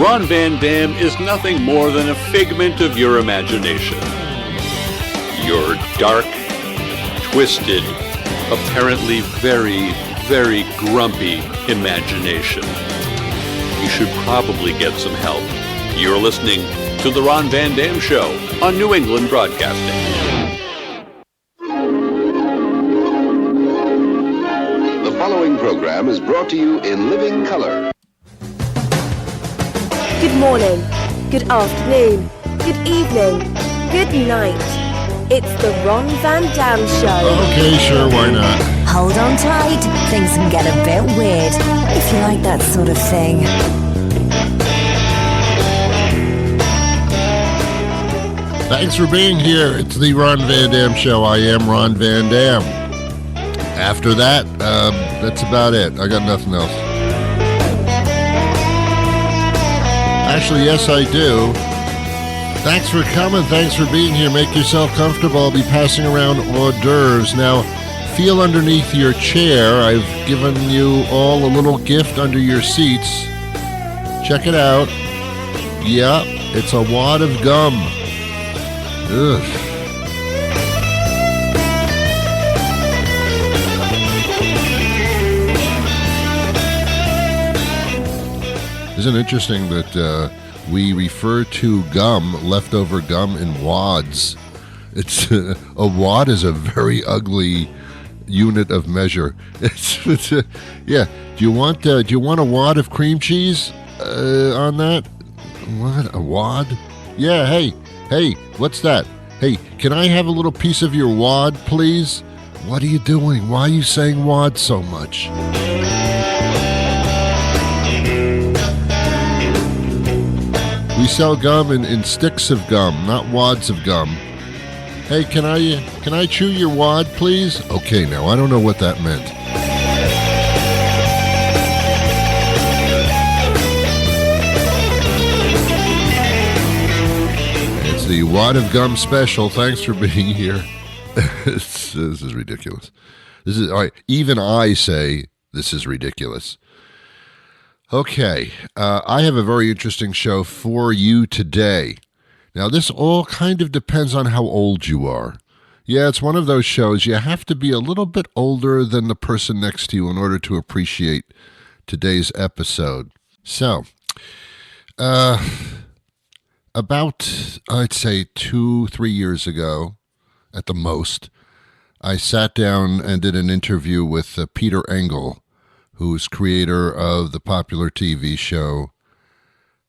Ron Van Dam is nothing more than a figment of your imagination. Your dark, twisted, apparently very, very grumpy imagination. You should probably get some help. You're listening to The Ron Van Dam Show on New England Broadcasting. The following program is brought to you in living color. Good morning, good afternoon, good evening, good night. It's the Ron Van Dam Show. Okay, sure, why not? Hold on tight, things can get a bit weird, if you like that sort of thing. Thanks for being here. It's the Ron Van Dam Show. I am Ron Van Dam. After that, that's about it. I got nothing else. Actually, yes, I do. Thanks for coming. Thanks for being here. Make yourself comfortable. I'll be passing around hors d'oeuvres. Now, feel underneath your chair. I've given you all a little gift under your seats. Check it out. Yeah, it's a wad of gum. Ugh. Isn't it interesting that we refer to gum, leftover gum, in wads? It's a wad is a very ugly unit of measure. Yeah. Do you want a wad of cream cheese on that? What, a wad? Yeah. Hey, what's that? Hey, can I have a little piece of your wad, please? What are you doing? Why are you saying wad so much? We sell gum in sticks of gum, not wads of gum. Hey, can I chew your wad, please? Okay, now, I don't know what that meant. It's the Wad of Gum special. Thanks for being here. This is ridiculous. This is, all right, even I say this is ridiculous. Okay, I have a very interesting show for you today. Now, this all kind of depends on how old you are. Yeah, it's one of those shows you have to be a little bit older than the person next to you in order to appreciate today's episode. So, about, I'd say 2-3 years ago, at the most, I sat down and did an interview with Peter Engel, who's creator of the popular TV show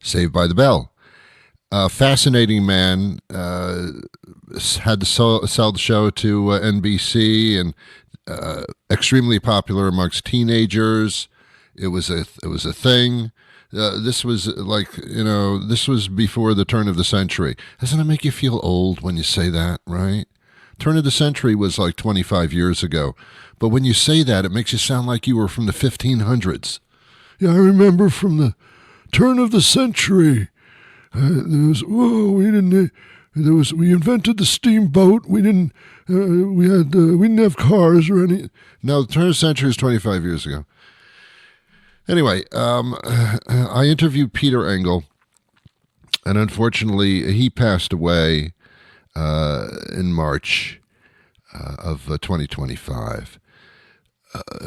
Saved by the Bell. A fascinating man, had to sell the show to NBC, and extremely popular amongst teenagers. It was a thing. This was this was before the turn of the century. Doesn't it make you feel old when you say that, right? Turn of the century was like 25 years ago. But when you say that, it makes you sound like you were from the 1500s. Yeah, I remember from the turn of the century. We invented the steamboat. We didn't have cars or any. No, the turn of the century is 25 years ago. Anyway, I interviewed Peter Engel, and unfortunately, he passed away in March of 2025.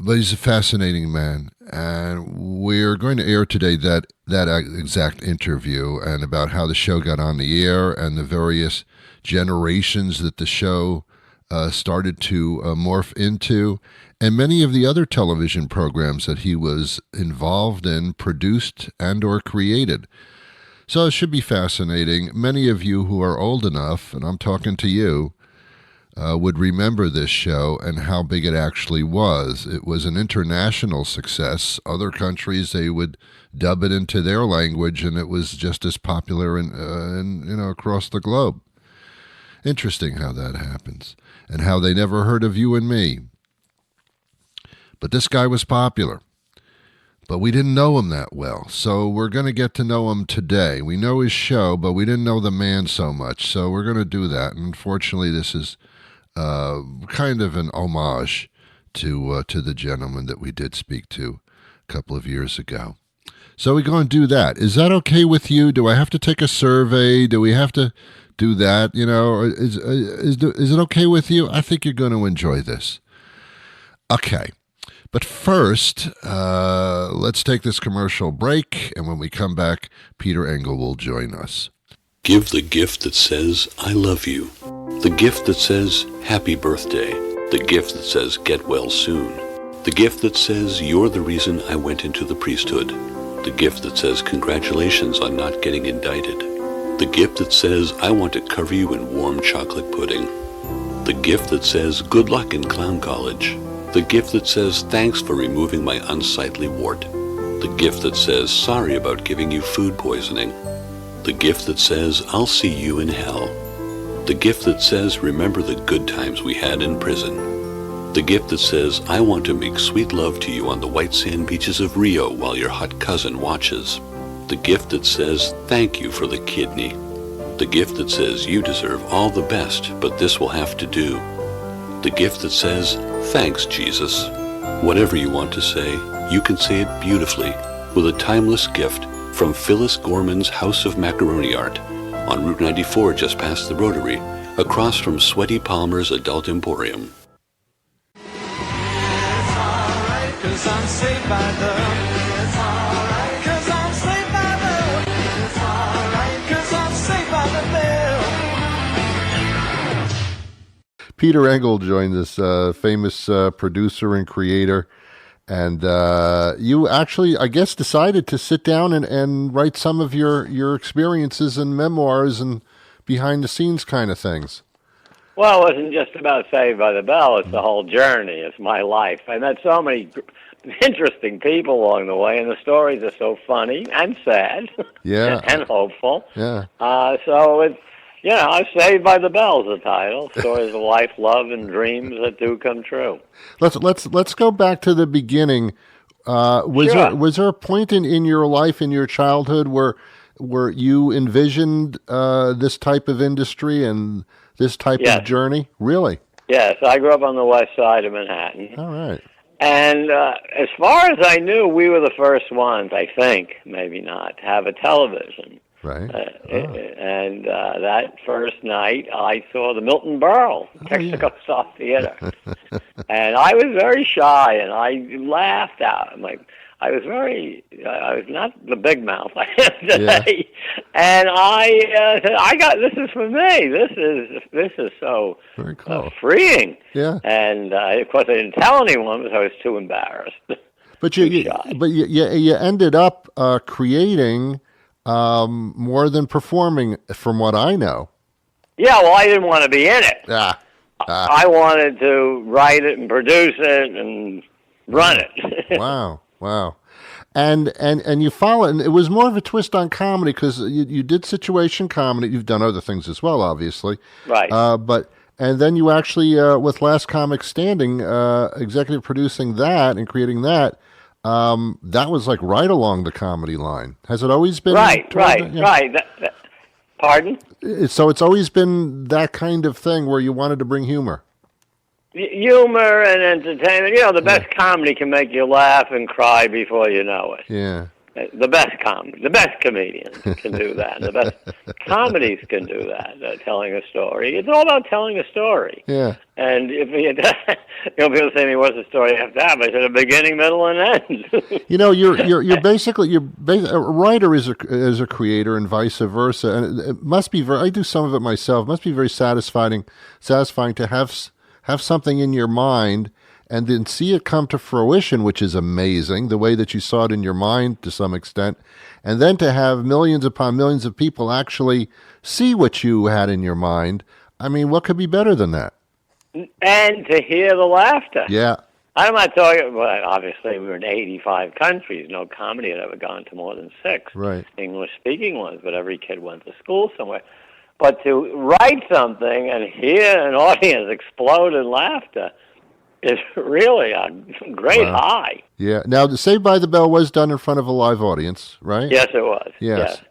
But he's a fascinating man, and we're going to air today that exact interview and about how the show got on the air and the various generations that the show started to morph into, and many of the other television programs that he was involved in, produced, and or created. So it should be fascinating. Many of you who are old enough, and I'm talking to you, would remember this show and how big it actually was. It was an international success. Other countries, they would dub it into their language, and it was just as popular in across the globe. Interesting how that happens, and how they never heard of you and me. But this guy was popular. But we didn't know him that well, so we're going to get to know him today. We know his show, but we didn't know the man so much, so we're going to do that. And unfortunately, this is kind of an homage to the gentleman that we did speak to a couple of years ago. So we go and do that. Is that okay with you? Do I have to take a survey? Do we have to do that? You know, is it okay with you? I think you're going to enjoy this. Okay. But first, let's take this commercial break, and when we come back, Peter Engel will join us. Give the gift that says, I love you. The gift that says, happy birthday. The gift that says, get well soon. The gift that says, you're the reason I went into the priesthood. The gift that says, congratulations on not getting indicted. The gift that says, I want to cover you in warm chocolate pudding. The gift that says, good luck in clown college. The gift that says, thanks for removing my unsightly wart. The gift that says, sorry about giving you food poisoning. The gift that says, I'll see you in hell. The gift that says, remember the good times we had in prison. The gift that says, I want to make sweet love to you on the white sand beaches of Rio while your hot cousin watches. The gift that says, thank you for the kidney. The gift that says, you deserve all the best, but this will have to do. The gift that says, thanks, Jesus. Whatever you want to say, you can say it beautifully with a timeless gift from Phyllis Gorman's House of Macaroni Art on Route 94 just past the Rotary, across from Sweaty Palmer's Adult Emporium. Cause I'm saved by love. It's alright. Cause I'm saved by love. It's alright. Cause I'm saved by the bell. Peter Engel joined us, famous producer and creator. And you actually, I guess, decided to sit down and write some of your experiences and memoirs and behind-the-scenes kind of things. Well, it wasn't just about Saved by the Bell. It's the whole journey. It's my life. I met so many interesting people along the way, and the stories are so funny and sad, yeah, and hopeful. Yeah. So it's, Saved by the Bell's the title. Stories of life, love, and dreams that do come true. Let's go back to the beginning. Was there a point in your life, in your childhood, where you envisioned this type of industry and this type of journey? Really? Yes, I grew up on the west side of Manhattan. All right. And as far as I knew, we were the first ones, I think, maybe not, to have a television. Right. And that first night, I saw the Milton Berle Texaco Soft Theater. And I was very shy, and I laughed out. I was not the big mouth I am today. Yeah. And I got, this is for me. This is so very cool. Freeing. Yeah. And of course I didn't tell anyone because I was too embarrassed. But you ended up creating more than performing, from what I know. Yeah, well, I didn't want to be in it. I wanted to write it and produce it and run it. Wow. And you follow, and it was more of a twist on comedy because you did situation comedy. You've done other things as well, obviously. Right. And then you actually, with Last Comic Standing, executive producing that and creating that, that was like right along the comedy line. Has it always been? Right. Pardon? So it's always been that kind of thing where you wanted to bring humor. Humor and entertainment. The best comedy can make you laugh and cry before you know it. Yeah. The best comedians can do that. The best comedies can do that, telling a story. It's all about telling a story. Yeah. And if people say to me, what's the story you have to have? I said, a beginning, middle, and end. You're basically a writer is a creator and vice versa. And it must be I do some of it myself. It must be very satisfying to have something in your mind and then see it come to fruition, which is amazing, the way that you saw it in your mind to some extent, and then to have millions upon millions of people actually see what you had in your mind. I mean, what could be better than that? And to hear the laughter. Yeah. I'm not talking, well, obviously we were in 85 countries. No comedy had ever gone to more than 6. Right. English-speaking ones, but every kid went to school somewhere. But to write something and hear an audience explode in laughter is really a great high. Yeah. Now, the Saved by the Bell was done in front of a live audience, right? Yes, it was. Yes.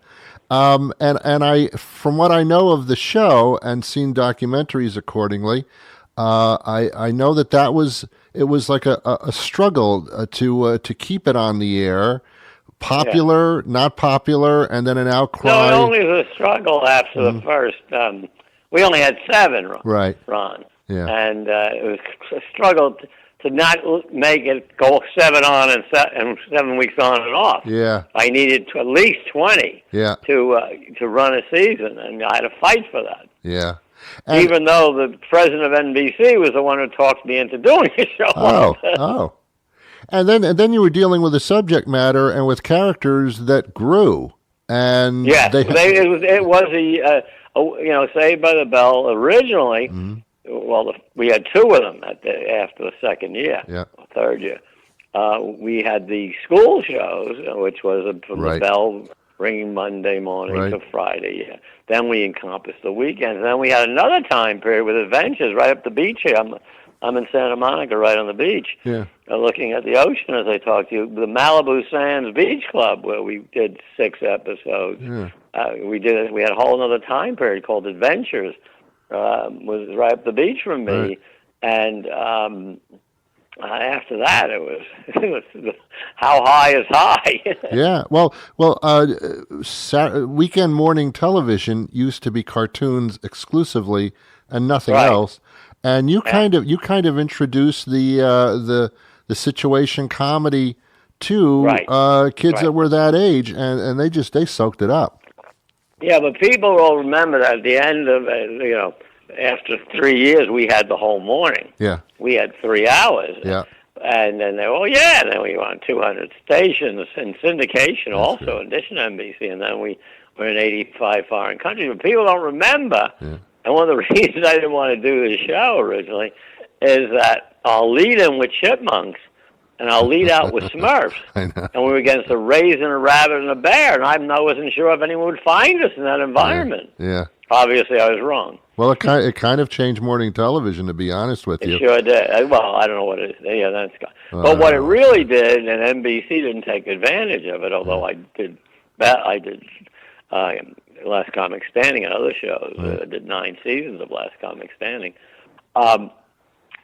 And I, from what I know of the show and seen documentaries accordingly, I know it was like a struggle to keep it on the air, popular, not popular, and then an outcry? No, it only was a struggle after the first. We only had 7 Right. runs. Yeah. And it was a struggle to not make it go 7 on and 7 weeks on and off. Yeah. I needed at least 20 Yeah. to run a season, and I had to fight for that. Yeah. And, Even though the president of NBC was the one who talked me into doing a show. Oh. And then you were dealing with a subject matter and with characters that grew. And yes, it was a Saved by the Bell originally. Mm-hmm. Well, we had 2 of them after the second year, Yeah. third year. We had the school shows, which was from Right. the bell ringing Monday morning Right. to Friday. Yeah. Then we encompassed the weekends. Then we had another time period with adventures right up the beach here. I'm in Santa Monica, right on the beach, Yeah. looking at the ocean as I talk to you. The Malibu Sands Beach Club, where we did 6 episodes. Yeah. We had a whole other time period called Adventures. Was right up the beach from me, Right. and after that it was how high is high. Yeah. Well. Weekend morning television used to be cartoons exclusively and nothing Right. else. And you kind of introduced the situation comedy to Right. kids Right. that were that age, and they soaked it up. Yeah, but people will remember that at the end of after 3 years we had the whole morning. Yeah. We had 3 hours. Yeah. And then then we were on 200 stations in syndication also, in addition to NBC, and then we were in 85 foreign countries. But people don't remember, and one of the reasons I didn't want to do the show originally is that I'll lead in with chipmunks, and I'll lead out with Smurfs. I know. And we were against a raisin, a rabbit, and a bear, and I wasn't sure if anyone would find us in that environment. Yeah. Obviously, I was wrong. Well, it kind of changed morning television, to be honest with you. It sure did. Well, I don't know what it is. Yeah, that's. But what it really did, and NBC didn't take advantage of it. Although I did Last Comic Standing and other shows. I did 9 seasons of Last Comic Standing.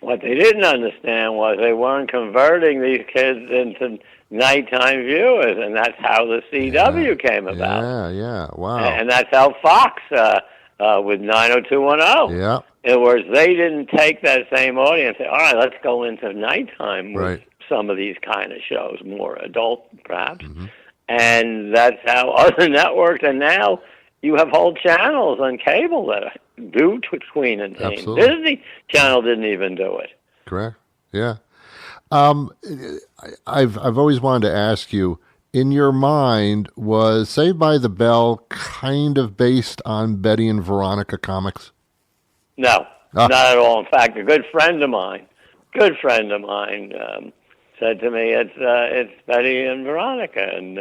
What they didn't understand was they weren't converting these kids into nighttime viewers, and that's how the CW came about. Yeah. Wow. And that's how Fox with 90210. Yeah. In other words, they didn't take that same audience and say, all right, let's go into nighttime with some of these kind of shows, more adult perhaps. Mm-hmm. And that's how other networks, and now you have whole channels on cable that do Queen and Teen. Absolutely. Disney Channel didn't even do it. Correct. Yeah. I've always wanted to ask you, in your mind, was Saved by the Bell kind of based on Betty and Veronica comics? No, not at all. In fact, a good friend of mine said to me, "It's Betty and Veronica and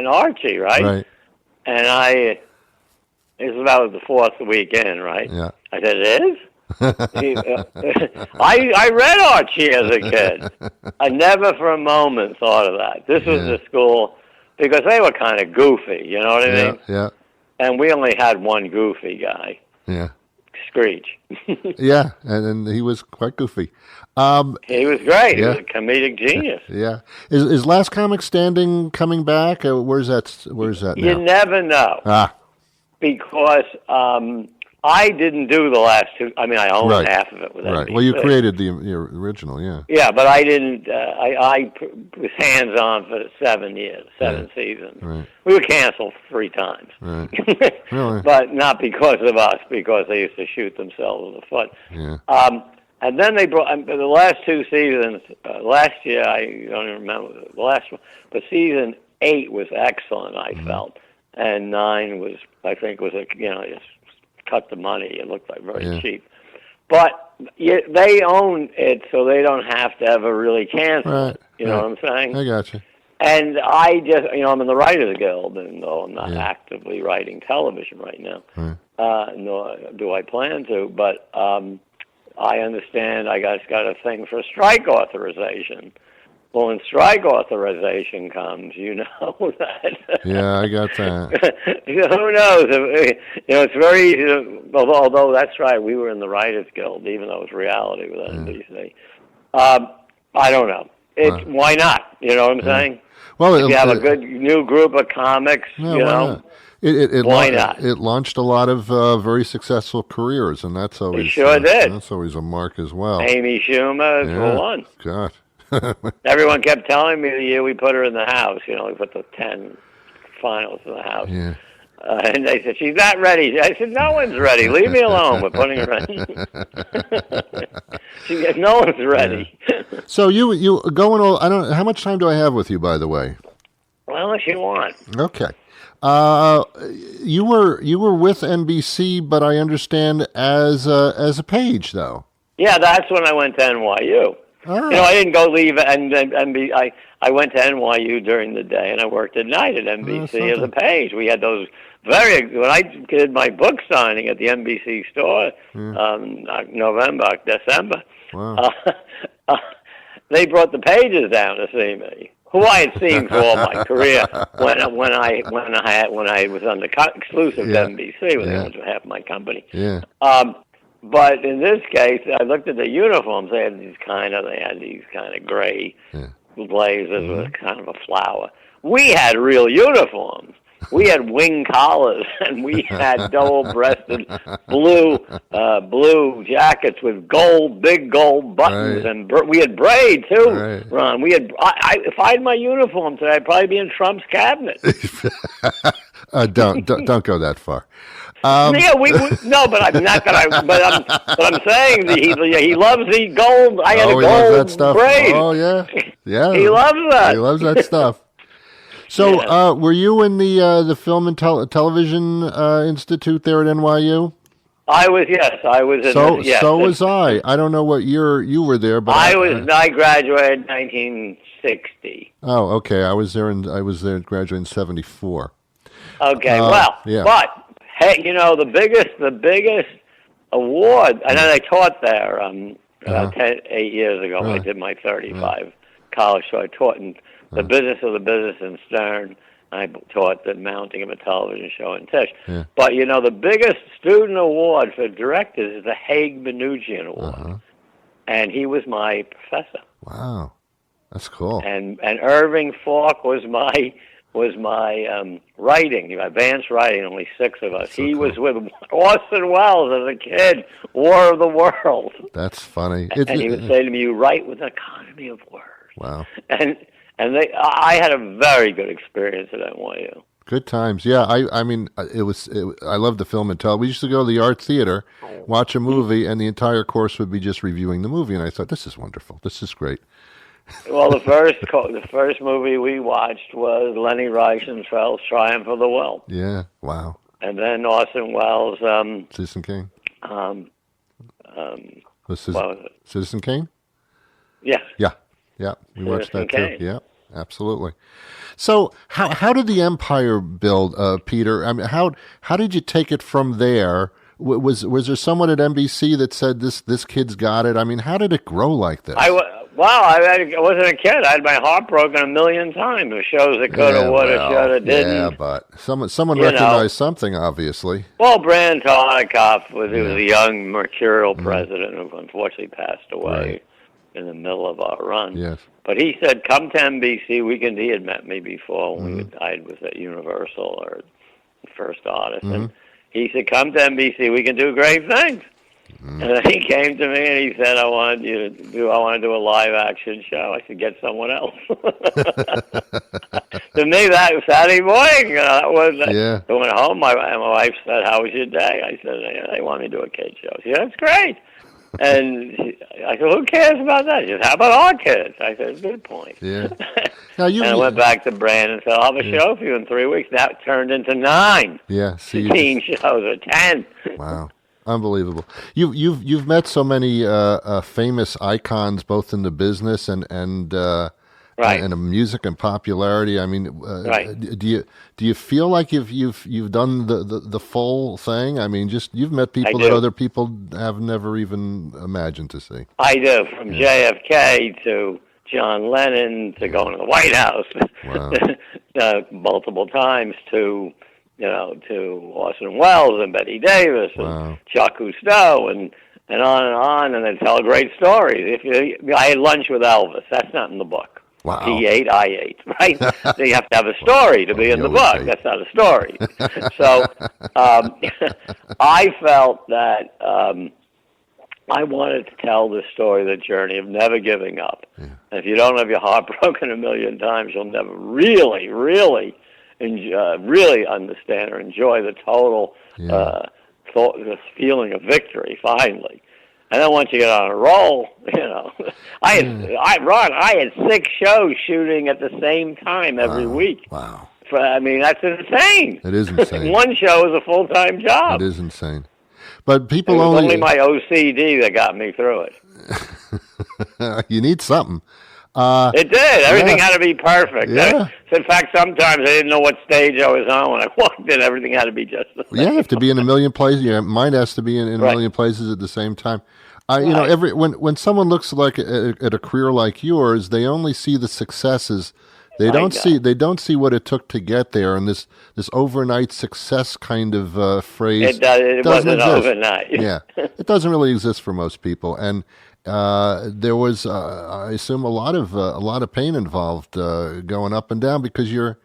Archie, right?" Right. And it was about the 4th weekend, right? Yeah. I said, "It is." I read Archie as a kid. I never for a moment thought of that. This was the school because they were kind of goofy, you know what I mean? Yeah. And we only had one goofy guy. Yeah. Screech. Yeah, and he was quite goofy. He was great. Yeah. He was a comedic genius. Yeah. Is Last Comic Standing coming back? Where's that now? You never know. Because I didn't do the last 2. I mean, I own half of it with NBC. Right. Well, you created the original, yeah. Yeah, but I didn't. I was hands-on for 7 years, 7 seasons. Right. We were canceled 3 times. Right. Really? But not because of us, because they used to shoot themselves in the foot. Yeah. And then they brought the last 2 seasons. Last year, I don't even remember the last one, but season 8 was excellent. I felt, and 9 was, I think, was just cut the money. It looked like very cheap, but they own it, so they don't have to ever really cancel it. You know what I'm saying? I got you. And I just, I'm in the Writers Guild, and though I'm not actively writing television right now, nor do I plan to, but I understand I got a thing for strike authorization. Well, when strike authorization comes, you know that. Yeah, I got that. Who knows? It's very easy to, although that's right, we were in the Writers Guild, even though it was reality with NBC. I don't know. Why not? You know what I'm saying? Well, if you have a good new group of comics, yeah, you why know, not? It why not? It launched a lot of very successful careers, and that's always sure did. That's always a mark as well. Amy Schumer, Yeah. for one. God. Everyone kept telling me the year we put her in the house, you know, we put the 10 finals in the house. Yeah. And they said, she's not ready. I said, no one's ready. Leave me alone. We're putting her in. She said, no one's ready. So you going? I don't. How much time do I have with you, by the way? Well, if you want. Okay. You were with NBC, but I understand as a page though. Yeah, that's when I went to NYU. All right. You know, I didn't go leave I went to NYU during the day, and I worked at night at NBC as a page. We had those when I did my book signing at the NBC store, December. Wow. They brought the pages down to see me, who I had seen for all my career when I was under exclusive to NBC when they owned half my company. Yeah. But in this case, I looked at the uniforms. They had these kind of gray blazers with kind of a flower. We had real uniforms. We had wing collars, and we had double-breasted blue jackets with big gold buttons, and we had braid too. Right. Ron, we had. If I had my uniform today, I'd probably be in Trump's cabinet. Don't go that far. Yeah, no, but I'm not gonna. But I'm saying that he loves the gold. I had a he loves that gold stuff. braid. Oh yeah. He loves that. He loves that stuff. So, were you in the Film and Television Institute there at NYU? I was. Yes, I was. So was I. I don't know what year you were there, but I graduated in 1960. Oh, okay. I was there graduating in 74. Okay. Yeah. But hey, you know the biggest award. I know I taught there 8 years ago. Really? I did my 35 college, so I taught in the business of the business in Stern. I taught the mounting of a television show in Tisch. Yeah. But, you know, the biggest student award for directors is the Haig Manoogian Award. And he was my professor. Wow. That's cool. And Irving Falk was my writing, advanced writing, only 6 of us. So he was with Orson Welles as a kid, War of the Worlds. That's funny. And he would say to me, you write with an economy of words. Wow. I had a very good experience at NYU. Good times, yeah. I mean, I love the film and television. We used to go to the art theater, watch a movie, and the entire course would be just reviewing the movie. And I thought, this is wonderful. This is great. Well, the first movie we watched was Lenny Reichenfeld's Triumph of the Will. Yeah, wow. And then Orson Welles' Citizen Kane. Citizen Kane? Yes. Yeah, we watched that too. Yeah, absolutely. So, how did the empire build, Peter? I mean, how did you take it from there? Was there someone at NBC that said this kid's got it? I mean, how did it grow like this? I wasn't a kid. I had my heart broken a million times with shows that coulda, woulda, shoulda, didn't. Yeah, but someone recognized something, obviously. Well, Brand Tartikoff was a young mercurial president who unfortunately passed away in the middle of our run. Yes. But he said, come to NBC. He had met me before when I was at Universal or First Artist. And he said, come to NBC. We can do great things. And then he came to me and he said, I want to do a live action show. I said, get someone else. To me, that was Saturday morning. I went home. My wife said, how was your day? I said, they want me to do a kid show. She said, that's great. And I said, who cares about that? She said, how about our kids? I said, good point. Yeah. And I went back to Brand and said, I'll have a show for you in 3 weeks. That turned into 9 teen shows or 10. Wow. Unbelievable. You've met so many famous icons, both in the business and in the music and popularity. I mean, do you feel like you've done the full thing? I mean, you've met people that other people have never even imagined to see. I do, from JFK to John Lennon to going to the White House multiple times to Orson Welles and Betty Davis and Chuck Cousteau and on, and then tell great stories. I had lunch with Elvis. That's not in the book. Wow. He ate, I ate, right? So you have to have a story to be in the always book. ate. That's not a story. So I felt that I wanted to tell the story, the journey of never giving up. Yeah. And if you don't have your heart broken a million times, you'll never really, really, really understand or enjoy the total this feeling of victory. Finally, and then once you get on a roll, I had 6 shows shooting at the same time every week. Wow. I mean, that's insane. It is insane. One show is a full-time job. It is insane. But people It was only my OCD that got me through it. you need something. It did. Everything had to be perfect. Yeah. In fact, sometimes I didn't know what stage I was on when I walked in. Everything had to be just the same. Yeah, you have to be in a million places. Your mind has to be in a million places at the same time. When someone looks like at a career like yours, they only see the successes. They don't see what it took to get there, and this overnight success kind of phrase. It wasn't exist. overnight. Yeah, it doesn't really exist for most people, and there was, I assume, a lot of pain involved going up and down because your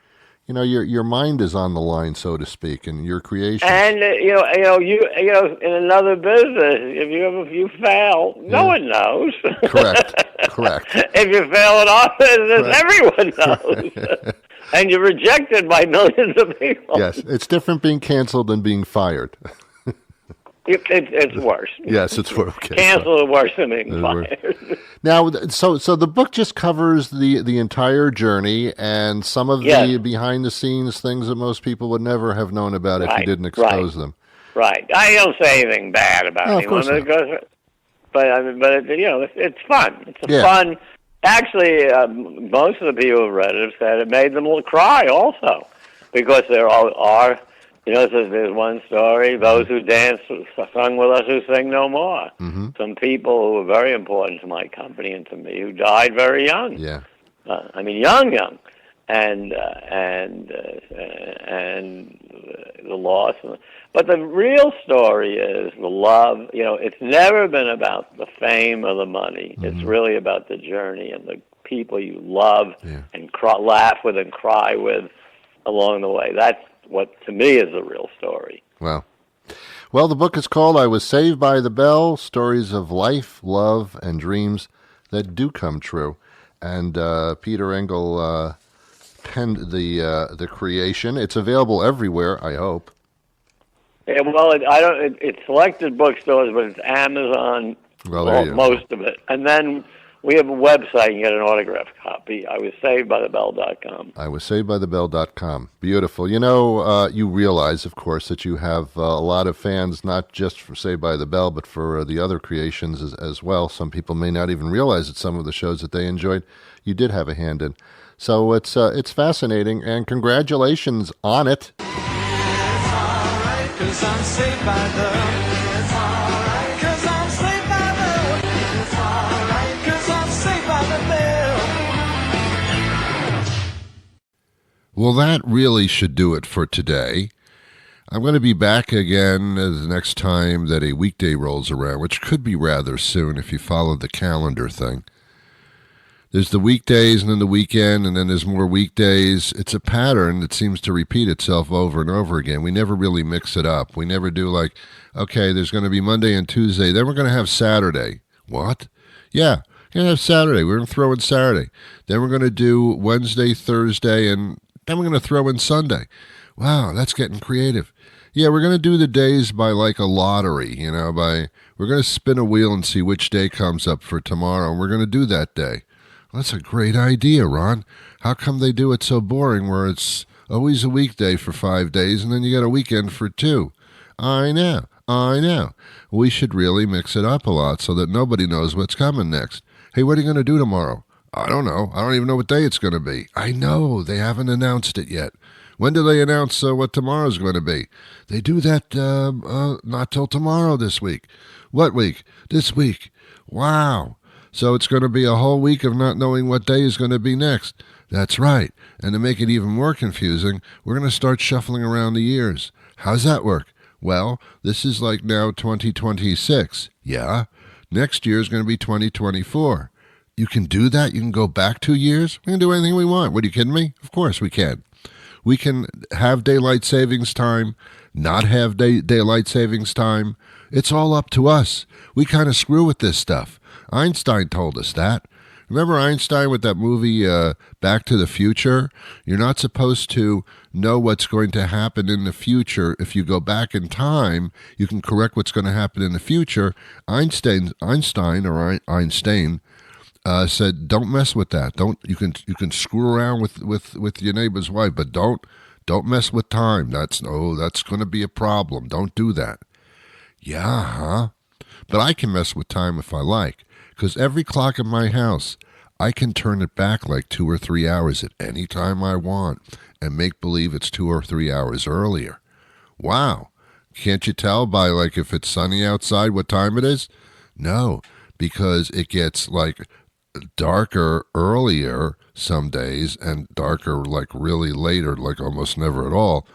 mind is on the line, so to speak, in your creation. And in another business, if you fail, no one knows. Correct. If you fail in our business, everyone knows. And you're rejected by millions of people. Yes, it's different being canceled than being fired. It's worse. Yes, it's worse. Okay. Cancel is worse than being fired. Now, so the book just covers the entire journey and some of the behind the scenes things that most people would never have known about if you didn't expose them. Right. I don't say anything bad about anyone, but it's fun. It's fun. Actually, most of the people who read it have said it made them cry also, because there are. There's one story, those who danced, sung with us who sing no more. Mm-hmm. Some people who were very important to my company and to me who died very young. Yeah. Young. And the loss. But the real story is the love. It's never been about the fame or the money. Mm-hmm. It's really about the journey and the people you love and laugh with and cry with along the way. That's what, to me, is the real story. Wow. Well, the book is called I Was Saved by the Bell, Stories of Life, Love, and Dreams That Do Come True. And Peter Engel penned the creation. It's available everywhere, I hope. Yeah, well, it's selected bookstores, but it's Amazon, most of it. And then we have a website. You can get an autographed copy. IWasSavedByTheBell.com. IWasSavedByTheBell.com. Beautiful. You realize, of course, that you have a lot of fans, not just for Saved by the Bell, but for the other creations as well. Some people may not even realize that some of the shows that they enjoyed, you did have a hand in. So it's fascinating, and congratulations on it. It's alright, 'cause I'm saved by the... It's alright, 'cause I'm saved by the... It's alright, 'cause I'm saved by the bell. Well, that really should do it for today. I'm going to be back again the next time that a weekday rolls around, which could be rather soon if you follow the calendar thing. There's the weekdays and then the weekend, and then there's more weekdays. It's a pattern that seems to repeat itself over and over again. We never really mix it up. We never do like, okay, there's going to be Monday and Tuesday, then we're going to have Saturday. What? Yeah, we're going to have Saturday. We're going to throw in Saturday. Then we're going to do Wednesday, Thursday, and then we're going to throw in Sunday. Wow, that's getting creative. Yeah, we're going to do the days by like a lottery, we're going to spin a wheel and see which day comes up for tomorrow, and we're going to do that day. That's a great idea, Ron. How come they do it so boring where it's always a weekday for 5 days and then you get a weekend for 2? I know. We should really mix it up a lot so that nobody knows what's coming next. Hey, what are you going to do tomorrow? I don't know. I don't even know what day it's going to be. I know. They haven't announced it yet. When do they announce what tomorrow's going to be? They do that not till tomorrow this week. What week? This week. Wow. So it's going to be a whole week of not knowing what day is going to be next. That's right. And to make it even more confusing, we're going to start shuffling around the years. How's that work? Well, this is like now 2026. Yeah. Next year is going to be 2024. You can do that? You can go back 2 years? We can do anything we want. What, are you kidding me? Of course we can. We can have daylight savings time, not have daylight savings time. It's all up to us. We kind of screw with this stuff. Einstein told us that. Remember Einstein with that movie Back to the Future? You're not supposed to know what's going to happen in the future. If you go back in time, you can correct what's going to happen in the future. Einstein said, "Don't mess with that. Don't you can screw around with your neighbor's wife, but don't mess with time. That's going to be a problem. Don't do that." Yeah, huh? But I can mess with time if I like, because every clock in my house, I can turn it back like 2 or 3 hours at any time I want and make believe it's 2 or 3 hours earlier. Wow. Can't you tell by, like, if it's sunny outside what time it is? No, because it gets, like, darker earlier some days and darker, like, really later, like almost never at all,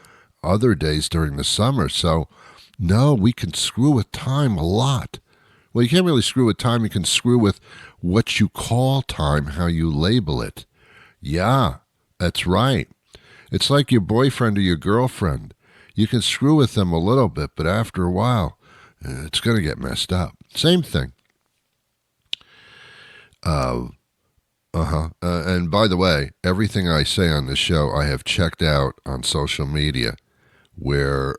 other days during the summer. So, no, we can screw with time a lot. Well, you can't really screw with time. You can screw with what you call time, how you label it. Yeah, that's right. It's like your boyfriend or your girlfriend. You can screw with them a little bit, but after a while, it's going to get messed up. Same thing. And by the way, everything I say on this show, I have checked out on social media where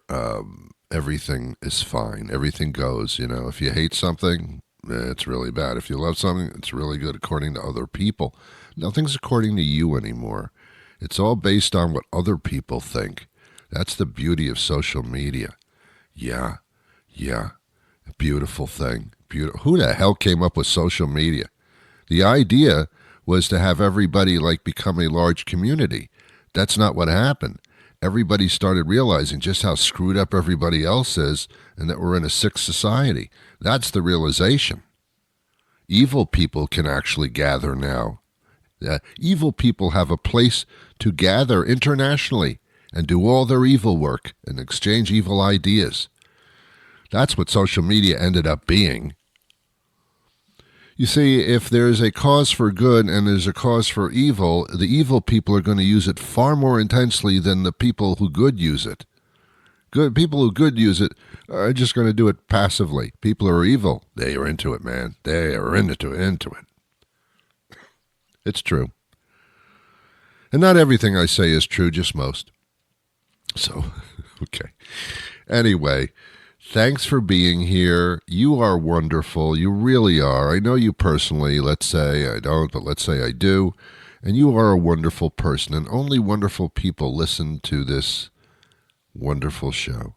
everything is fine. Everything goes, If you hate something, it's really bad. If you love something, it's really good according to other people. Nothing's according to you anymore. It's all based on what other people think. That's the beauty of social media. Yeah. A beautiful thing. Who the hell came up with social media? The idea was to have everybody become a large community. That's not what happened. Everybody started realizing just how screwed up everybody else is and that we're in a sick society. That's the realization. Evil people can actually gather now. Evil people have a place to gather internationally and do all their evil work and exchange evil ideas. That's what social media ended up being. You see, if there's a cause for good and there's a cause for evil, the evil people are going to use it far more intensely than the people who good use it. People who good use it are just going to do it passively. People who are evil, they are into it, man. They are into it. It's true. And not everything I say is true, just most. So, okay. Anyway, thanks for being here. You are wonderful. You really are. I know you personally. Let's say I don't, but let's say I do. And you are a wonderful person. And only wonderful people listen to this wonderful show.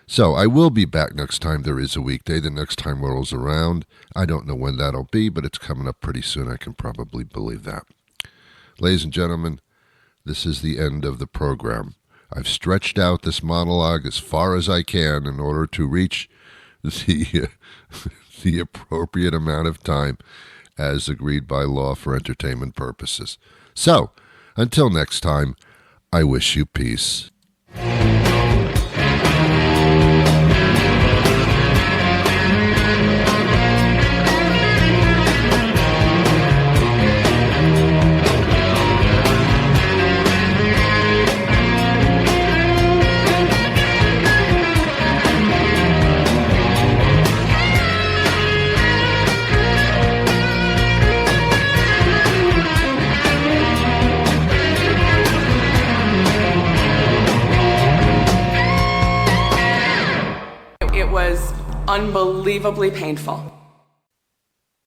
So I will be back next time there is a weekday. The next time rolls around. I don't know when that'll be, but it's coming up pretty soon. I can probably believe that. Ladies and gentlemen, this is the end of the program. I've stretched out this monologue as far as I can in order to reach the appropriate amount of time as agreed by law for entertainment purposes. So, until next time, I wish you peace. It was unbelievably painful.